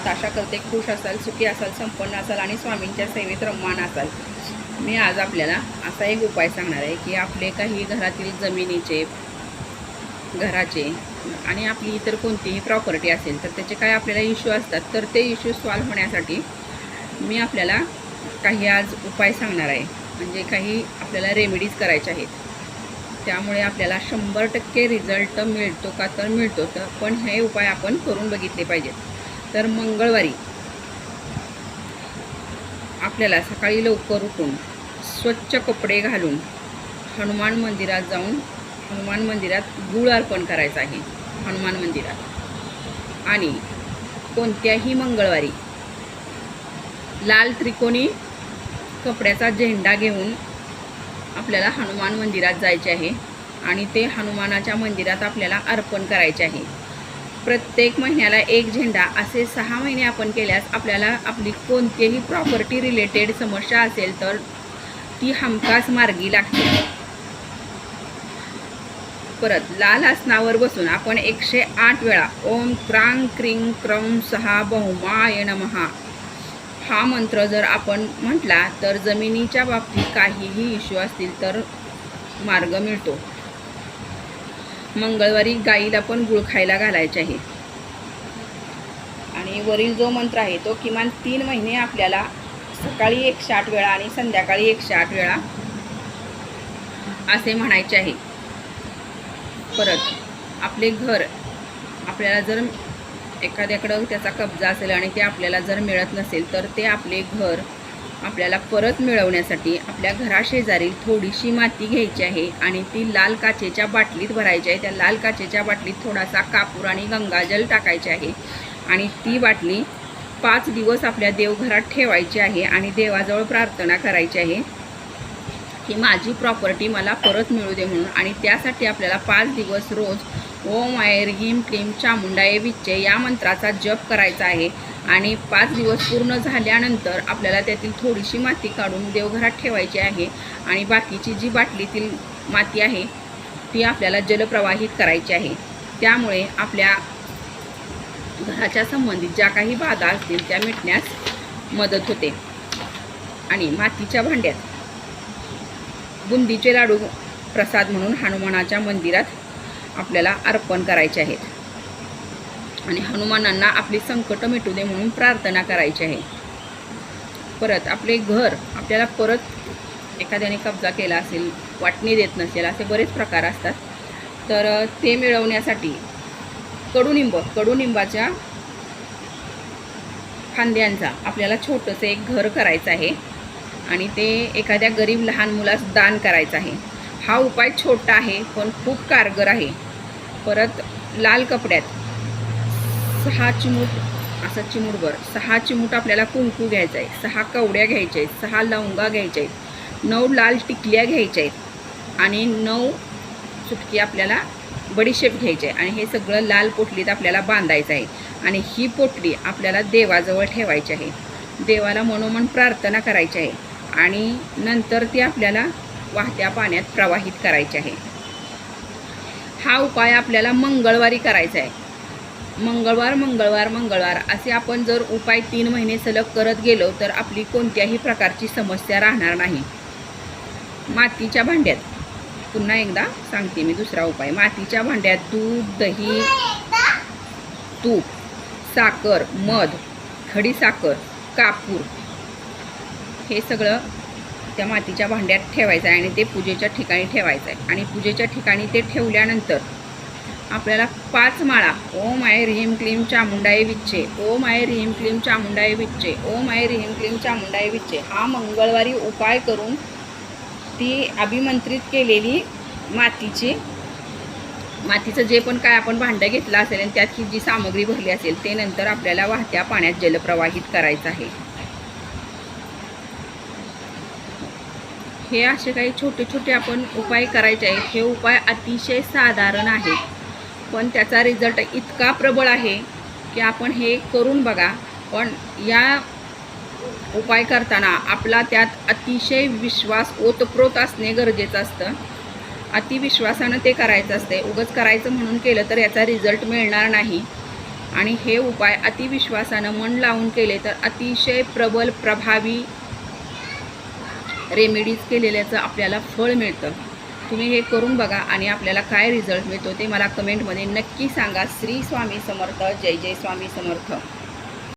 धन्यवाद. आशा करते खुश असाल, सुखी असाल, संपन्न असाल आणि स्वामींच्या सेवेत रममान असाल. मी आज आपल्याला असा एक उपाय सांगणार आहे की आपले काही घरातील जमिनीचे, घराचे आणि आपली इतर कोणतीही प्रॉपर्टी असेल तर त्याचे काय आपल्याला इश्यू असतात, तर ते इश्यू सॉल्व्ह होण्यासाठी मी आपल्याला काही आज उपाय सांगणार आहे. म्हणजे काही आपल्याला रेमेडीज करायच्या आहेत. त्यामुळे आपल्याला 100% रिझल्ट मिळतो का, तर मिळतो. तर पण हे उपाय आपण करून बघितले पाहिजेत. तर मंगळवारी आपल्याला सकाळी लवकर उठून स्वच्छ कपडे घालून हनुमान मंदिरात जाऊन हनुमान मंदिरात गूळ अर्पण करायचं आहे. हनुमान मंदिरात आणि कोणत्याही मंगळवारी लाल त्रिकोणी कपड्याचा झेंडा घेऊन आपल्याला हनुमान मंदिरात जायचे आहे आणि ते हनुमानाच्या मंदिरात आपल्याला अर्पण करायचे आहे. प्रत्येक महिन्याला एक झेंडा असे 6 महिने आपण केल्यास आपल्याला आपली कोणतीही प्रॉपर्टी रिलेटेड समस्या असेल तर ती हमखास मार्गी लागते. परत लाल आसनावर बसून आपण 108 वेळा ओम क्रांग क्रीं क्रौं सहा बहुमाय नमः हा मंत्र जर आपण म्हटला तर जमिनीच्या बाबतीत काहीही इश्यू असतील तर मार्ग मिळतो. मंगळवारी गाईला पण गुळ खायला घालायचे आहे. आणि वरील जो मंत्र आहे तो किमान 3 महिने आपल्याला सकाळी 108 वेळा आणि संध्याकाळी 108 वेळा असे म्हणायचे आहे. परत आपले घर, आपल्याला जर एखाद्याकडं त्याचा कब्जा असेल आणि ते आपल्याला जर मिळत नसेल तर ते आपले घर आपल्याला परत मिळवण्यासाठी आपल्या घराशेजारी थोडीशी माती घ्यायची आहे आणि ती लाल काचेच्या बाटलीत भरायची आहे. त्या लाल काचेच्या बाटलीत थोडासा कापूर आणि गंगाजल टाकायचे आहे आणि ती बाटली 5 दिवस आपल्या देवघरात ठेवायची आहे आणि देवाजवळ प्रार्थना करायची आहे की माझी प्रॉपर्टी मला परत मिळू दे म्हणून. आणि त्यासाठी आपल्याला 5 दिवस रोज ओम ऐं ह्रीं क्लीं चामुंडाय विच्चे या मंत्राचा जप करायचा आहे. आणि 5 दिवस पूर्ण झाल्यानंतर आपल्याला त्यातील थोडीशी माती काढून देवघरात ठेवायची आहे आणि बाकीची जी बाटलीतील माती आहे ती आपल्याला जलप्रवाहित करायची आहे. त्यामुळे आपल्या घराच्या संबंधित ज्या काही बाधा असतील त्या मिटण्यास मदत होते. आणि मातीच्या भांड्यात बुंदीचे लाडू प्रसाद म्हणून हनुमानाच्या मंदिरात आपल्याला अर्पण करायचे आहेत आणि हनुमानांना आपली संकट मिटू दे म्हणून प्रार्थना करायची आहे. परत आपले घर आपल्याला परत एखाद्याने कब्जा केला असेल, वाटणी देत नसेल, असे बरेच प्रकार असतात. तर ते मिळवण्यासाठी कडुनिंबाच्या फांद्यांचा आपल्याला छोटंसं एक घर करायचं आहे आणि ते एखाद्या गरीब लहान मुलास दान करायचं आहे. हा उपाय छोटा आहे पण खूप कारगर आहे. परत लाल कपड्यात 6 चिमूट असं चिमूटभर 6 चिमूट आपल्याला कुंकू घ्यायचं आहे, 6 कवड्या घ्यायच्या आहेत, 6 लवंगा घ्यायच्या आहेत, 9 लाल टिकल्या घ्यायच्या आहेत आणि 9 चुटकी आपल्याला बडीशेप घ्यायची आहे. आणि हे सगळं लाल पोटलीत आपल्याला बांधायचं आहे आणि ही पोटली आपल्याला देवाजवळ ठेवायची आहे. देवाला मनोमन प्रार्थना करायची आहे आणि नंतर ती आपल्याला वाहत्या पाण्यात प्रवाहित करायचे आहे. हा उपाय आपल्याला मंगळवारी करायचा आहे. मंगळवार असे आपण जर उपाय 3 महिने सलग करत गेलो तर आपली कोणत्याही प्रकारची समस्या राहणार नाही. मातीच्या भांड्यात पुन्हा एकदा सांगते मी दुसरा उपाय. मातीच्या भांड्यात दूध, दही, तूप, साखर, मध, खडीसाखर, कापूर हे सगळं त्या मातीच्या भांड्यात ठेवायचं आहे आणि ते पूजेच्या ठिकाणी ठेवायचं आहे. आणि पूजेच्या ठिकाणी ते ठेवल्यानंतर आपल्याला 5 माळा ओम ऐं ह्रीं क्लीं चामुंडाय विच्चे, ओम ऐं ह्रीं क्लीं चामुंडाय विच्चे, ओम ऐं ह्रीं क्लीं चामुंडाय विच्चे हा मंगळवारी उपाय करून ती अभिमंत्रित केलेली मातीचं जे पण काय आपण भांडं घेतलं असेल आणि त्यात जी सामग्री भरली असेल ते नंतर आपल्याला वाहत्या पाण्यात जलप्रवाहित करायचं आहे. हे असे काही छोटे छोटे आपण उपाय करायचे आहेत. हे उपाय अतिशय साधारण आहेत पण त्याचा रिझल्ट इतका प्रबळ आहे की आपण हे करून बघा. पण या उपाय करताना आपला त्यात अतिशय विश्वास ओतप्रोत असणे गरजेचं असतं. अतिविश्वासानं ते करायचं असते. उगाच करायचं म्हणून केलं तर याचा रिझल्ट मिळणार नाही. आणि हे उपाय अतिविश्वासानं मन लावून केले तर अतिशय प्रबल प्रभावी रेमेडीज केलेल्याचं आपल्याला फळ मिळतं. तुम्ही हे करून बघा आणि आपल्याला काय रिझल्ट मिळतो ते मला कमेंटमध्ये नक्की सांगा. श्री स्वामी समर्थ. जय जय स्वामी समर्थ.